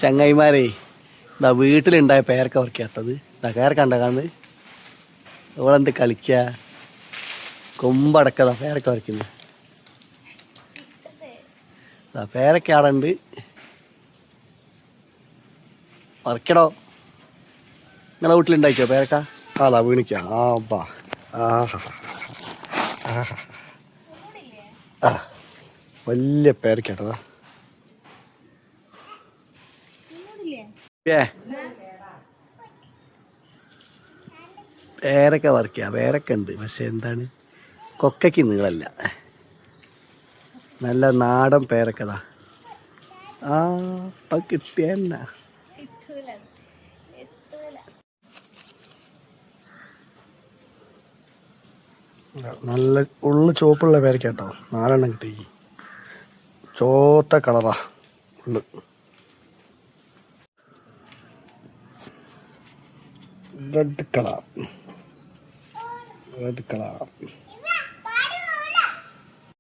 ചങ്ങായിമാരെ ഇതാ വീട്ടിലുണ്ടായ പേരക്ക പറിക്കാത്തത് ഇതാ പേരക്ക ഉണ്ടാകാണ്ട് ഓളെന്ത് കളിക്ക കൊമ്പടക്കതാ പേരക്ക പറിക്കുന്നത്. പേരക്ക ആടെ ഉണ്ട്, പറിക്കടോ. നിങ്ങളെ വീട്ടിലുണ്ടായിക്കോ പേരക്ക? ആളാ വീണിക്ക. ആ ബാ ആ വലിയ പേരക്കേട്ടതാ. പേരക്ക പറിക്കുക, പേരക്ക ഉണ്ട്, പക്ഷെ എന്താണ് കൊക്കയ്ക്ക് നീളല്ല. നല്ല നാടൻ പേരക്കതാ. ആ ഇപ്പം കിട്ടിയെന്നാ. നല്ല ഉള്ളു ചുവപ്പുള്ള പേരക്ക കേട്ടോ, 4 കിട്ടി. ചോത്ത കളറാ ഉള്ളു. Red colour.